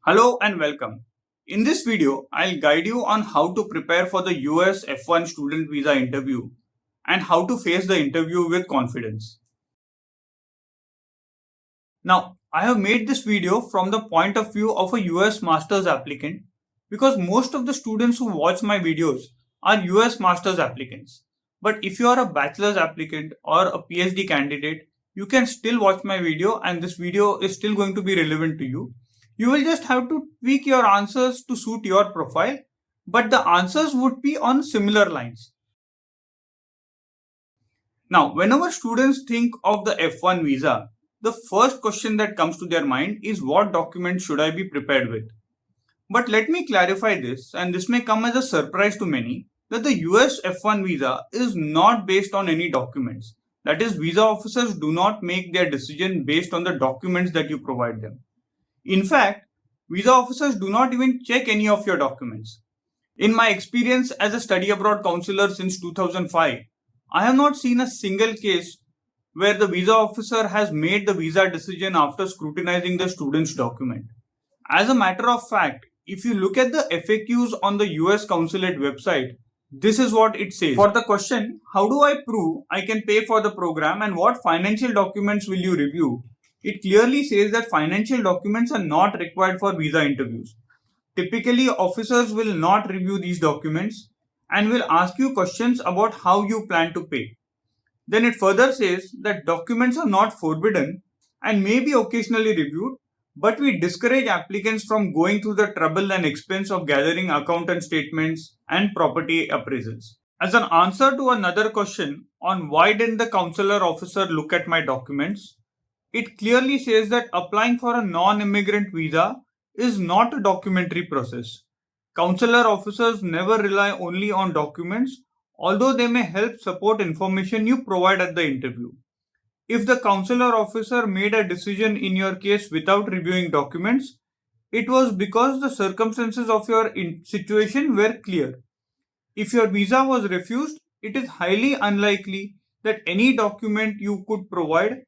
Hello and welcome. In this video, I'll guide you on how to prepare for the US F1 student visa interview and how to face the interview with confidence. Now, I have made this video from the point of view of a US Masters applicant because most of the students who watch my videos are US Masters applicants. But if you are a bachelor's applicant or a PhD candidate, you can still watch my video and this video is still going to be relevant to you. You will just have to tweak your answers to suit your profile, but the answers would be on similar lines. Now, whenever students think of the F1 visa, the first question that comes to their mind is what documents should I be prepared with? But let me clarify this, and this may come as a surprise to many, that the US F1 visa is not based on any documents. That is, visa officers do not make their decision based on the documents that you provide them. In fact, visa officers do not even check any of your documents. In my experience as a study abroad counselor since 2005, I have not seen a single case where the visa officer has made the visa decision after scrutinizing the student's document. As a matter of fact, if you look at the FAQs on the US consulate website, this is what it says. For the question, how do I prove I can pay for the program and what financial documents will you review? It clearly says that financial documents are not required for visa interviews. Typically, officers will not review these documents and will ask you questions about how you plan to pay. Then it further says that documents are not forbidden and may be occasionally reviewed, but we discourage applicants from going through the trouble and expense of gathering accountant statements and property appraisals. As an answer to another question on why didn't the consular officer look at my documents, it clearly says that applying for a non-immigrant visa is not a documentary process. Consular officers never rely only on documents, although they may help support information you provide at the interview. If the consular officer made a decision in your case without reviewing documents, it was because the circumstances of your situation were clear. If your visa was refused, it is highly unlikely that any document you could provide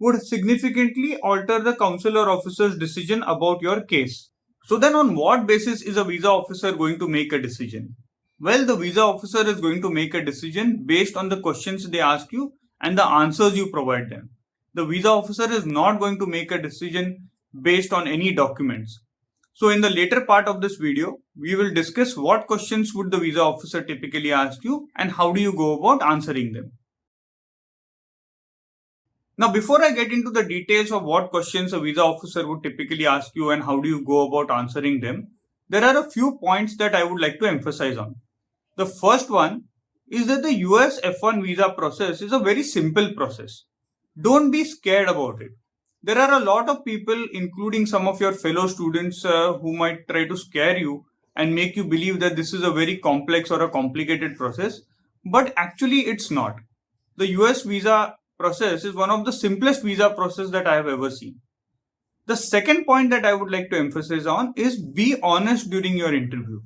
would significantly alter the consular officer's decision about your case. So then on what basis is a visa officer going to make a decision? Well, the visa officer is going to make a decision based on the questions they ask you and the answers you provide them. The visa officer is not going to make a decision based on any documents. So in the later part of this video, we will discuss what questions would the visa officer typically ask you and how do you go about answering them. Now, before I get into the details of what questions a visa officer would typically ask you and how do you go about answering them, there are a few points that I would like to emphasize on. The first one is that the US F1 visa process is a very simple process. Don't be scared about it. There are a lot of people, including some of your fellow students, who might try to scare you and make you believe that this is a very complex or a complicated process, but actually it's not. The US visa process is one of the simplest visa process that I have ever seen. The second point that I would like to emphasize on is be honest during your interview.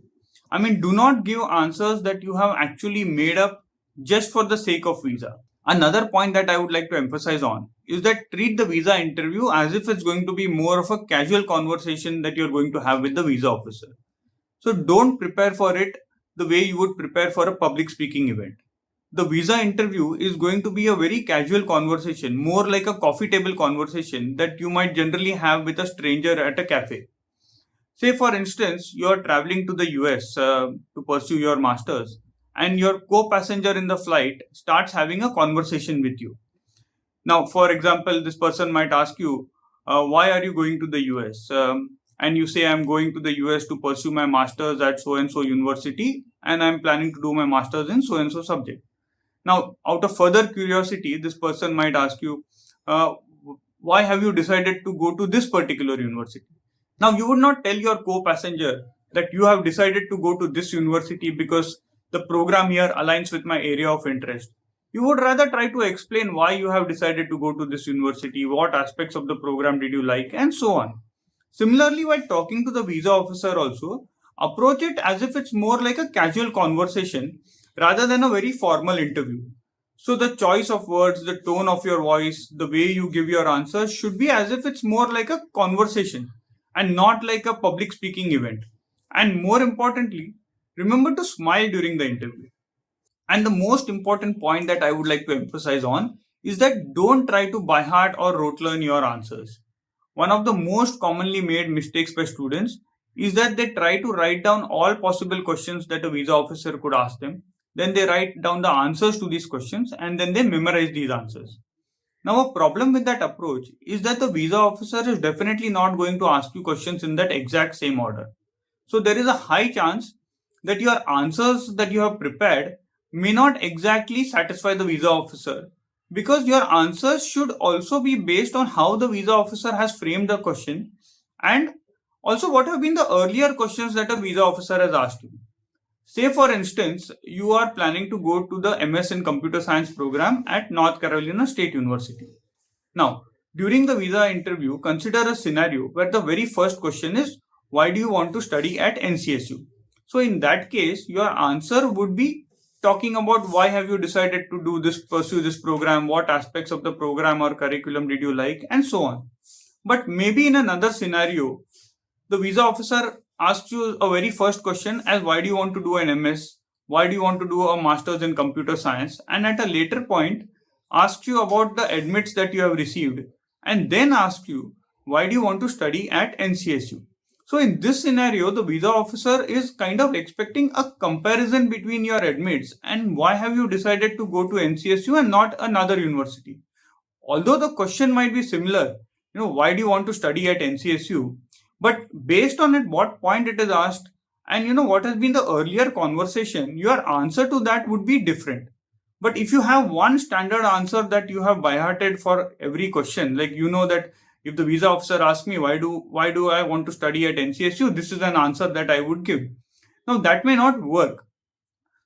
I mean, do not give answers that you have actually made up just for the sake of visa. Another point that I would like to emphasize on is that treat the visa interview as if it's going to be more of a casual conversation that you're going to have with the visa officer. So don't prepare for it the way you would prepare for a public speaking event. The visa interview is going to be a very casual conversation, more like a coffee table conversation that you might generally have with a stranger at a cafe. Say, for instance, you are traveling to the US to pursue your master's, and your co passenger in the flight starts having a conversation with you. Now, for example, this person might ask you, why are you going to the US? And you say, I'm going to the US to pursue my master's at so and so university, and I'm planning to do my master's in so and so subject. Now, out of further curiosity, this person might ask you, why have you decided to go to this particular university? Now, you would not tell your co-passenger that you have decided to go to this university because the program here aligns with my area of interest. You would rather try to explain why you have decided to go to this university, what aspects of the program did you like, and so on. Similarly, while talking to the visa officer also, approach it as if it's more like a casual conversation rather than a very formal interview. So the choice of words, the tone of your voice, the way you give your answers should be as if it's more like a conversation and not like a public speaking event. And more importantly, remember to smile during the interview. And the most important point that I would like to emphasize on is that don't try to by heart or rote learn your answers. One of the most commonly made mistakes by students is that they try to write down all possible questions that a visa officer could ask them. Then they write down the answers to these questions and then they memorize these answers. Now, a problem with that approach is that the visa officer is definitely not going to ask you questions in that exact same order. So, there is a high chance that your answers that you have prepared may not exactly satisfy the visa officer, because your answers should also be based on how the visa officer has framed the question and also what have been the earlier questions that a visa officer has asked you. Say, for instance, you are planning to go to the MS in Computer Science program at North Carolina State University. Now, during the visa interview, consider a scenario where the very first question is, why do you want to study at NCSU? So, in that case, your answer would be talking about why have you decided to do this, pursue this program, what aspects of the program or curriculum did you like, and so on. But maybe in another scenario, the visa officer asks you a very first question as why do you want to do an MS? Why do you want to do a master's in computer science? And at a later point, asks you about the admits that you have received and then asks you why do you want to study at NCSU? So in this scenario, the visa officer is kind of expecting a comparison between your admits and why have you decided to go to NCSU and not another university. Although the question might be similar, why do you want to study at NCSU? But based on at what point it is asked and what has been the earlier conversation, your answer to that would be different. But if you have one standard answer that you have by hearted for every question, like that if the visa officer asks me why do I want to study at NCSU, this is an answer that I would give. Now that may not work.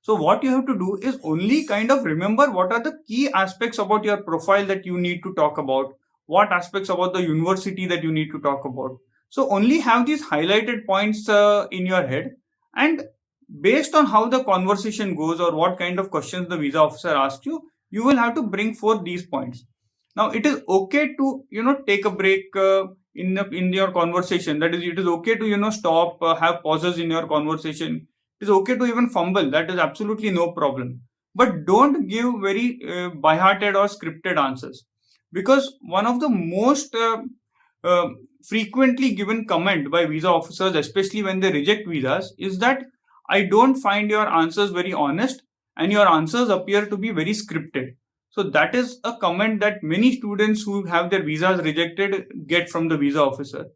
So what you have to do is only kind of remember what are the key aspects about your profile that you need to talk about, what aspects about the university that you need to talk about. So only have these highlighted points in your head, and based on how the conversation goes or what kind of questions the visa officer asks you, you will have to bring forth these points. Now it is okay to take a break in your conversation. That is, it is okay to stop, have pauses in your conversation. It is okay to even fumble. That is absolutely no problem. But don't give very by-hearted or scripted answers, because one of the most frequently given comment by visa officers, especially when they reject visas, is that I don't find your answers very honest and your answers appear to be very scripted. So that is a comment that many students who have their visas rejected get from the visa officer.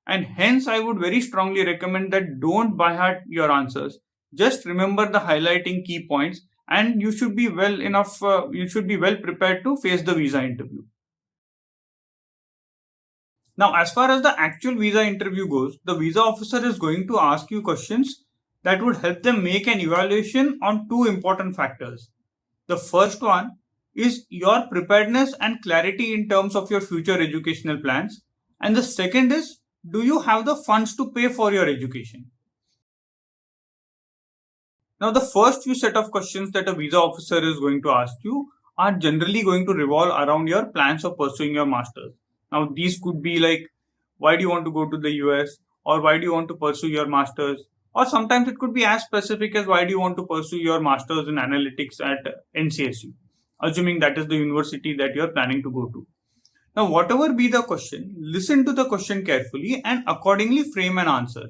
And hence, I would very strongly recommend that don't by heart your answers. Just remember the highlighting key points, and you should be you should be well prepared to face the visa interview. Now, as far as the actual visa interview goes, the visa officer is going to ask you questions that would help them make an evaluation on two important factors. The first one is your preparedness and clarity in terms of your future educational plans. And the second is, do you have the funds to pay for your education? Now, the first few set of questions that a visa officer is going to ask you are generally going to revolve around your plans of pursuing your master's. Now, these could be like, why do you want to go to the US? Or why do you want to pursue your master's? Or sometimes it could be as specific as why do you want to pursue your master's in analytics at NCSU, assuming that is the university that you are planning to go to. Now, whatever be the question, listen to the question carefully and accordingly frame an answer.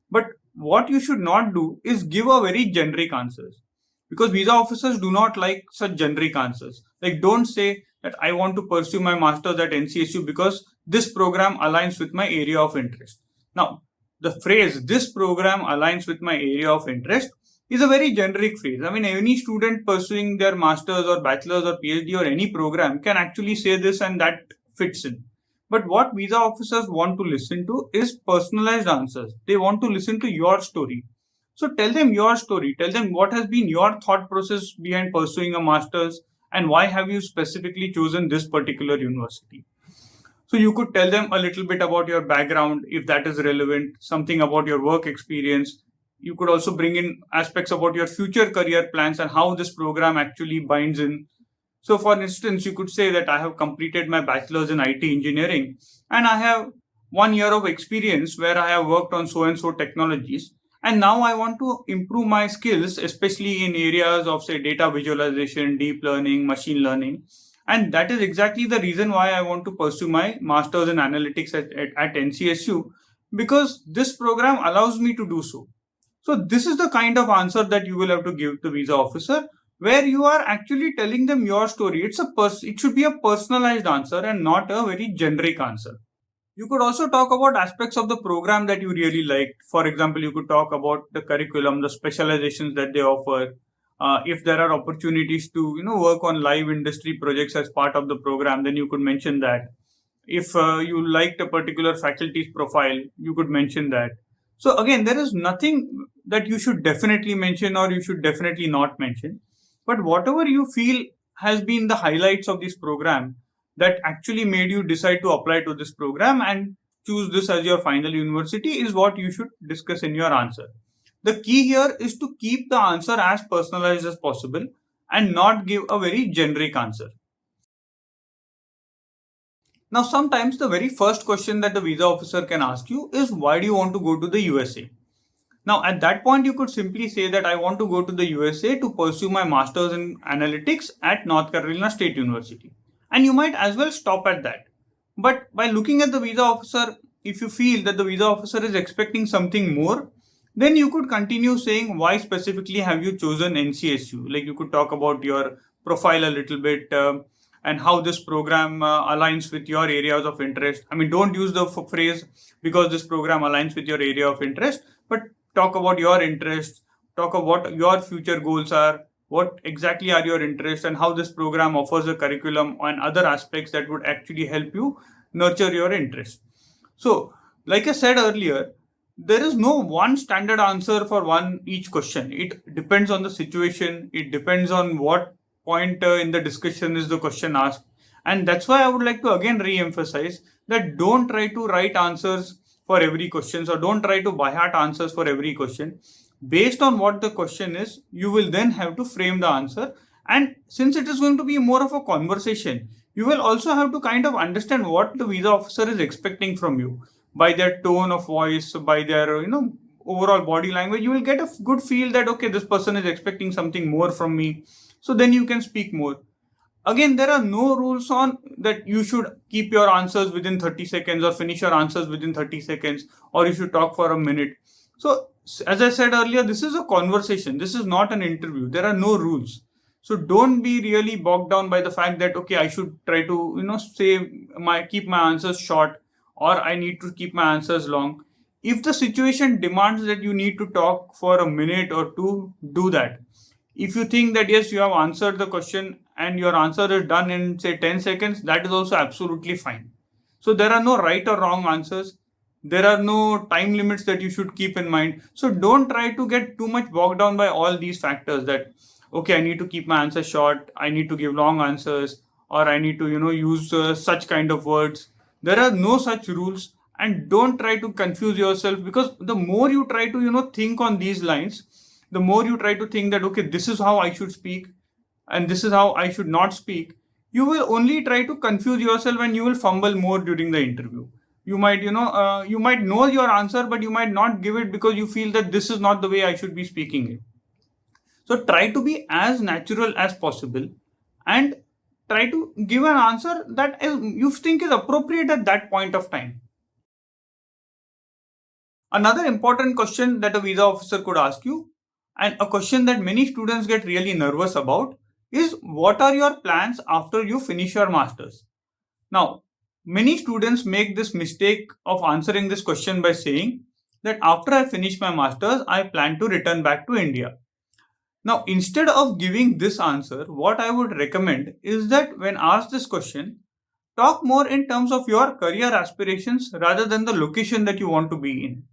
But what you should not do is give a very generic answers, because visa officers do not like such generic answers. Like, don't say that I want to pursue my master's at NCSU because this program aligns with my area of interest. Now, the phrase this program aligns with my area of interest is a very generic phrase. I mean, any student pursuing their master's or bachelor's or PhD or any program can actually say this and that fits in. But what visa officers want to listen to is personalized answers. They want to listen to your story. So tell them your story. Tell them what has been your thought process behind pursuing a master's and why have you specifically chosen this particular university. So you could tell them a little bit about your background if that is relevant, something about your work experience. You could also bring in aspects about your future career plans and how this program actually binds in. So for instance, you could say that I have completed my bachelor's in IT engineering and I have 1 year of experience where I have worked on so and so technologies. And now I want to improve my skills, especially in areas of, say, data visualization, deep learning, machine learning. And that is exactly the reason why I want to pursue my master's in analytics at NCSU, because this program allows me to do so. So this is the kind of answer that you will have to give to visa officer, where you are actually telling them your story. It should be a personalized answer and not a very generic answer. You could also talk about aspects of the program that you really liked. For example, you could talk about the curriculum, the specializations that they offer. If there are opportunities to work on live industry projects as part of the program, then you could mention that. If you liked a particular faculty's profile, you could mention that. So again, there is nothing that you should definitely mention or you should definitely not mention. But whatever you feel has been the highlights of this program that actually made you decide to apply to this program and choose this as your final university is what you should discuss in your answer. The key here is to keep the answer as personalized as possible and not give a very generic answer. Now, sometimes the very first question that the visa officer can ask you is, why do you want to go to the USA? Now, at that point, you could simply say that I want to go to the USA to pursue my master's in analytics at North Carolina State University. And you might as well stop at that. But by looking at the visa officer, if you feel that the visa officer is expecting something more, then you could continue saying, why specifically have you chosen NCSU? Like, you could talk about your profile a little bit, and how this program aligns with your areas of interest. I mean, don't use the phrase because this program aligns with your area of interest, but talk about your interests, talk about what your future goals are, what exactly are your interests, and how this program offers a curriculum and other aspects that would actually help you nurture your interest. So, like I said earlier, there is no one standard answer for each question. It depends on the situation. It depends on what point in the discussion is the question asked. And that's why I would like to again re-emphasize that don't try to write answers for every question, or don't try to by heart answers for every question. Based on what the question is, you will then have to frame the answer. And since it is going to be more of a conversation, you will also have to kind of understand what the visa officer is expecting from you. By their tone of voice, by their overall body language, you will get a good feel that okay, this person is expecting something more from me. So then you can speak more. Again, there are no rules on that you should keep your answers within 30 seconds or finish your answers within 30 seconds, or you should talk for a minute. So as I said earlier, this is a conversation. This is not an interview. There are no rules. So don't be really bogged down by the fact that okay, I should try to keep my answers short, or I need to keep my answers long. If the situation demands that you need to talk for a minute or two, do that. If you think that yes, you have answered the question and your answer is done in say 10 seconds, that is also absolutely fine. So there are no right or wrong answers. There are no time limits that you should keep in mind. So don't try to get too much bogged down by all these factors that okay, I need to keep my answer short, I need to give long answers, or I need to use such kind of words. There are no such rules. And don't try to confuse yourself, because the more you try to think on these lines, the more you try to think that okay, this is how I should speak and this is how I should not speak, you will only try to confuse yourself and you will fumble more during the interview. You might know your answer, but you might not give it because you feel that this is not the way I should be speaking it. So try to be as natural as possible and try to give an answer that you think is appropriate at that point of time. Another important question that a visa officer could ask you, and a question that many students get really nervous about, is what are your plans after you finish your masters? Now, many students make this mistake of answering this question by saying that after I finish my masters, I plan to return back to India. Now, instead of giving this answer, what I would recommend is that when asked this question, talk more in terms of your career aspirations rather than the location that you want to be in.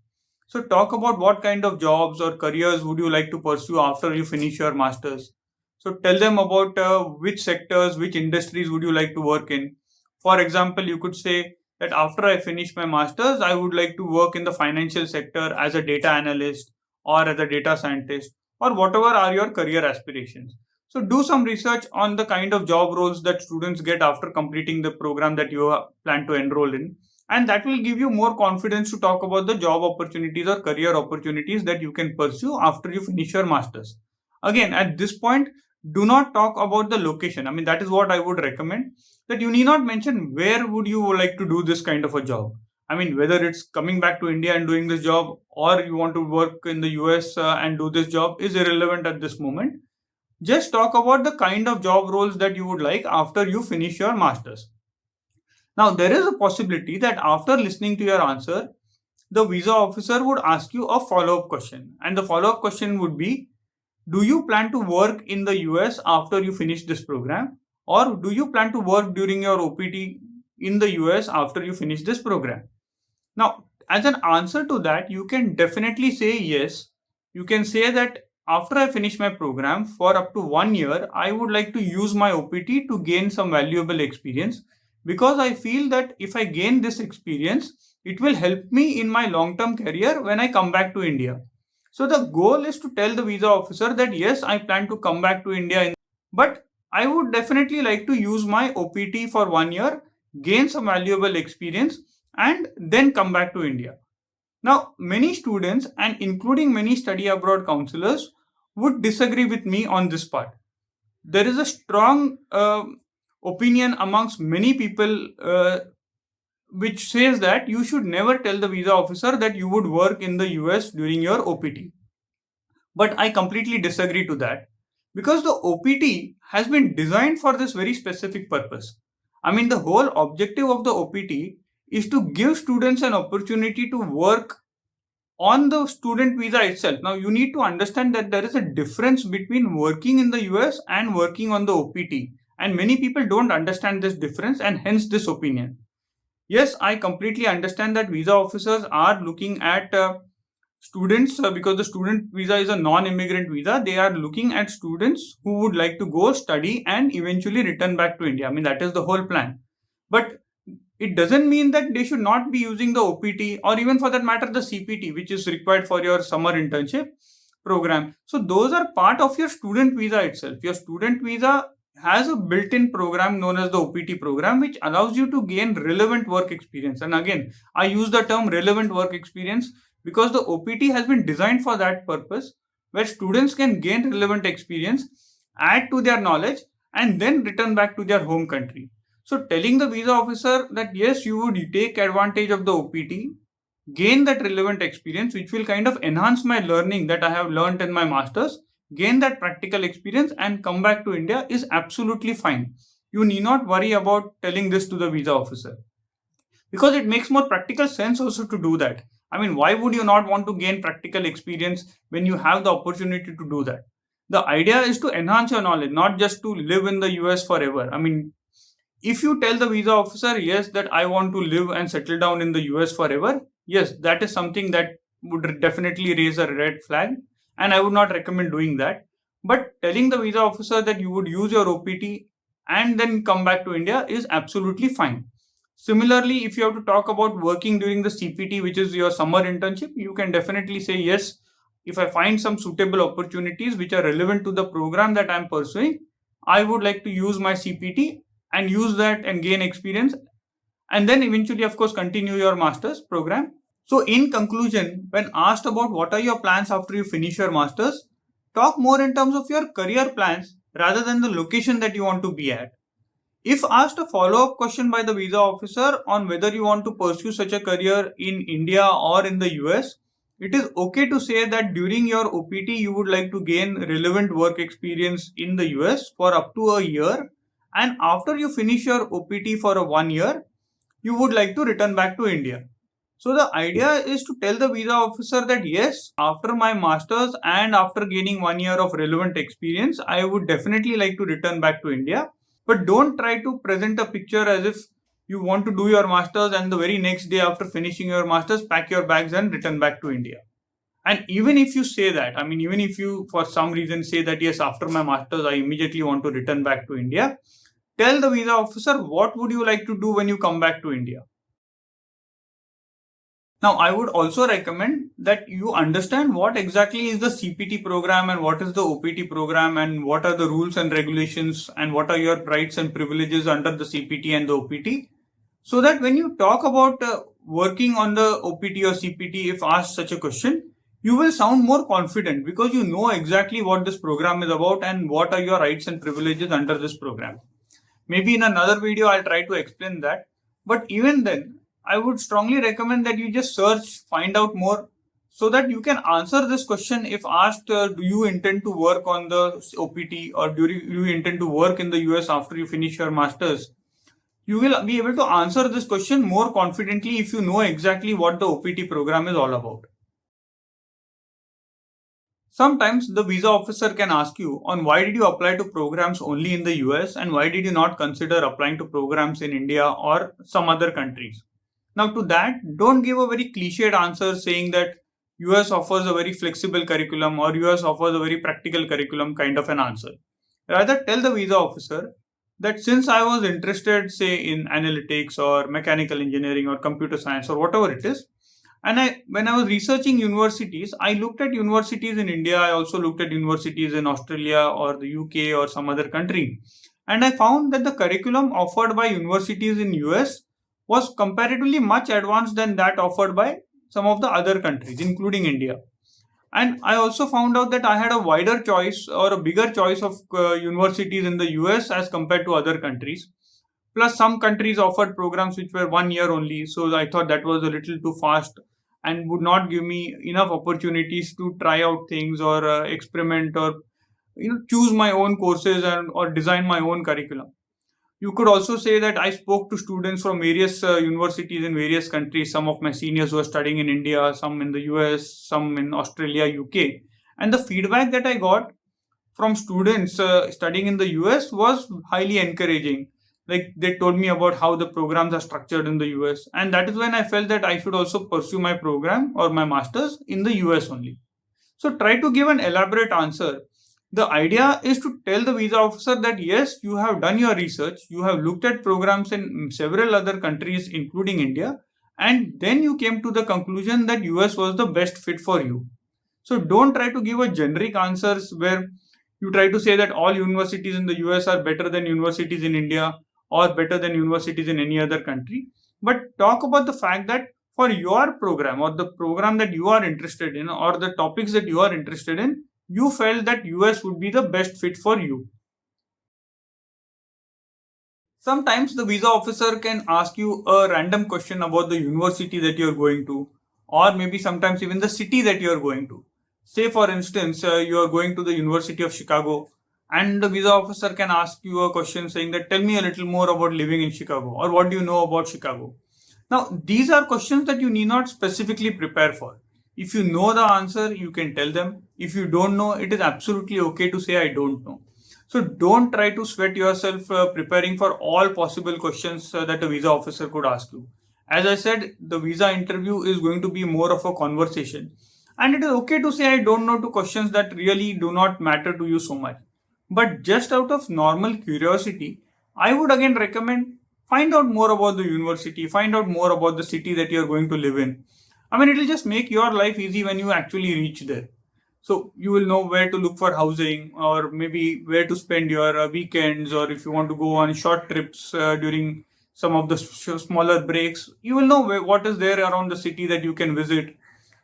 So talk about what kind of jobs or careers would you like to pursue after you finish your masters. So tell them about which sectors, which industries would you like to work in. For example, you could say that after I finish my masters, I would like to work in the financial sector as a data analyst or as a data scientist, or whatever are your career aspirations. So do some research on the kind of job roles that students get after completing the program that you plan to enroll in. And that will give you more confidence to talk about the job opportunities or career opportunities that you can pursue after you finish your masters. Again, at this point, do not talk about the location. I mean, that is what I would recommend, that you need not mention where would you like to do this kind of a job. I mean, whether it's coming back to India and doing this job, or you want to work in the US and do this job, is irrelevant at this moment. Just talk about the kind of job roles that you would like after you finish your masters. Now, there is a possibility that after listening to your answer, the visa officer would ask you a follow-up question. And the follow-up question would be, do you plan to work in the US after you finish this program? Or do you plan to work during your OPT in the US after you finish this program? Now, as an answer to that, you can definitely say yes. You can say that after I finish my program for up to 1 year, I would like to use my OPT to gain some valuable experience, because I feel that if I gain this experience, it will help me in my long term career when I come back to India. So the goal is to tell the visa officer that yes, I plan to come back to India, but I would definitely like to use my OPT for 1 year, gain some valuable experience, and then come back to India. Now, many students and including many study abroad counselors would disagree with me on this part. There is a strong opinion amongst many people which says that you should never tell the visa officer that you would work in the US during your OPT. But I completely disagree to that, because the OPT has been designed for this very specific purpose. I mean, the whole objective of the OPT is to give students an opportunity to work on the student visa itself. Now, you need to understand that there is a difference between working in the US and working on the OPT. And many people don't understand this difference, and hence this opinion. Yes, I completely understand that visa officers are looking at students because the student visa is a non-immigrant visa. They are looking at students who would like to go study and eventually return back to India. I mean, that is the whole plan. But it doesn't mean that they should not be using the OPT, or even for that matter the CPT, which is required for your summer internship program. So those are part of your student visa itself. Your student visa has a built-in program known as the OPT program, which allows you to gain relevant work experience. And again, I use the term relevant work experience because the OPT has been designed for that purpose, where students can gain relevant experience, add to their knowledge, and then return back to their home country. So telling the visa officer that yes, you would take advantage of the OPT, gain that relevant experience, which will kind of enhance my learning that I have learned in my masters, gain that practical experience, and come back to India is absolutely fine. You need not worry about telling this to the visa officer, because it makes more practical sense also to do that. I mean, why would you not want to gain practical experience when you have the opportunity to do that? The idea is to enhance your knowledge, not just to live in the US forever. I mean, if you tell the visa officer, yes, that I want to live and settle down in the US forever, yes, that is something that would definitely raise a red flag, and I would not recommend doing that. But telling the visa officer that you would use your OPT and then come back to India is absolutely fine. Similarly, if you have to talk about working during the CPT, which is your summer internship, you can definitely say, yes, if I find some suitable opportunities which are relevant to the program that I'm pursuing, I would like to use my CPT and use that and gain experience, and then eventually, of course, continue your master's program. So in conclusion, when asked about what are your plans after you finish your master's, talk more in terms of your career plans rather than the location that you want to be at. If asked a follow-up question by the visa officer on whether you want to pursue such a career in India or in the US, it is okay to say that during your OPT you would like to gain relevant work experience in the US for up to a year, and after you finish your OPT for a 1 year, you would like to return back to India. So the idea is to tell the visa officer that yes, after my masters and after gaining 1 year of relevant experience, I would definitely like to return back to India. But don't try to present a picture as if you want to do your masters and the very next day after finishing your masters, pack your bags and return back to India. And even if you say that, I mean, even if you for some reason say that yes, after my masters, I immediately want to return back to India, tell the visa officer what would you like to do when you come back to India. Now, I would also recommend that you understand what exactly is the CPT program and what is the OPT program and what are the rules and regulations and what are your rights and privileges under the CPT and the OPT, So that when you talk about working on the OPT or CPT, if asked such a question, you will sound more confident because you know exactly what this program is about and what are your rights and privileges under this program. Maybe in another video, I'll try to explain that. But even then, I would strongly recommend that you just search, find out more so that you can answer this question if asked, do you intend to work on the OPT or do you intend to work in the US after you finish your master's? You will be able to answer this question more confidently if you know exactly what the OPT program is all about. Sometimes the visa officer can ask you on why did you apply to programs only in the US and why did you not consider applying to programs in India or some other countries. Now to that, don't give a very cliched answer saying that US offers a very flexible curriculum or US offers a very practical curriculum kind of an answer. Rather tell the visa officer that since I was interested say in analytics or mechanical engineering or computer science or whatever it is, and when I was researching universities, I looked at universities in India. I also looked at universities in Australia or the UK or some other country. And I found that the curriculum offered by universities in US was comparatively much advanced than that offered by some of the other countries, including India. And I also found out that I had a wider choice or a bigger choice of universities in the US as compared to other countries. Plus, some countries offered programs which were 1 year only. So I thought that was a little too fast and would not give me enough opportunities to try out things or experiment or choose my own courses and or design my own curriculum. You could also say that I spoke to students from various universities in various countries. Some of my seniors who are studying in India, some in the US, some in Australia, UK. And the feedback that I got from students studying in the US was highly encouraging. Like they told me about how the programs are structured in the US. And that is when I felt that I should also pursue my program or my master's in the US only. So try to give an elaborate answer. The idea is to tell the visa officer that yes, you have done your research, you have looked at programs in several other countries, including India, and then you came to the conclusion that US was the best fit for you. So don't try to give a generic answers where you try to say that all universities in the US are better than universities in India or better than universities in any other country. But talk about the fact that for your program or the program that you are interested in or the topics that you are interested in, you felt that US would be the best fit for you. Sometimes the visa officer can ask you a random question about the university that you're going to, or maybe sometimes even the city that you're going to. Say, for instance, you are going to the University of Chicago, and the visa officer can ask you a question saying that, tell me a little more about living in Chicago, or what do you know about Chicago? Now, these are questions that you need not specifically prepare for. If you know the answer, you can tell them. If you don't know, it is absolutely okay to say, I don't know. So don't try to sweat yourself preparing for all possible questions that a visa officer could ask you. As I said, the visa interview is going to be more of a conversation. And it is okay to say I don't know to questions that really do not matter to you so much. But just out of normal curiosity, I would again recommend find out more about the university, find out more about the city that you're going to live in. I mean, it will just make your life easy when you actually reach there. So you will know where to look for housing or maybe where to spend your weekends, or if you want to go on short trips during some of the smaller breaks, you will know what is there around the city that you can visit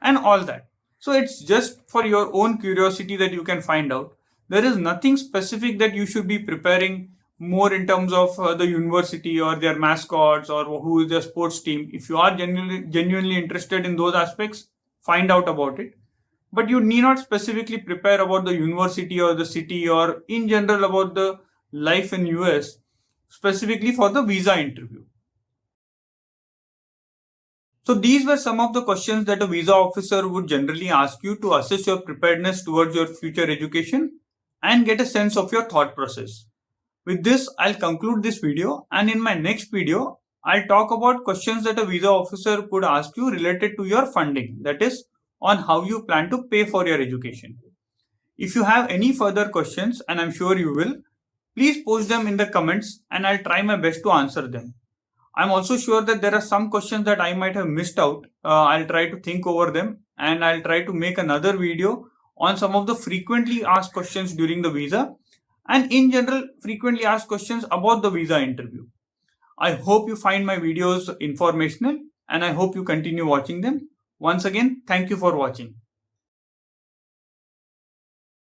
and all that. So it's just for your own curiosity that you can find out. There is nothing specific that you should be preparing more in terms of the university or their mascots or who is their sports team. If you are genuinely interested in those aspects, find out about it, but you need not specifically prepare about the university or the city or in general about the life in US specifically for the visa interview. So these were some of the questions that a visa officer would generally ask you to assess your preparedness towards your future education and get a sense of your thought process. With this, I'll conclude this video, and in my next video, I'll talk about questions that a visa officer could ask you related to your funding, that is, on how you plan to pay for your education. If you have any further questions, and I'm sure you will, please post them in the comments and I'll try my best to answer them. I'm also sure that there are some questions that I might have missed out. I'll try to think over them and I'll try to make another video on some of the frequently asked questions during the visa and in general frequently asked questions about the visa interview. I hope you find my videos informational and I hope you continue watching them. Once again, thank you for watching.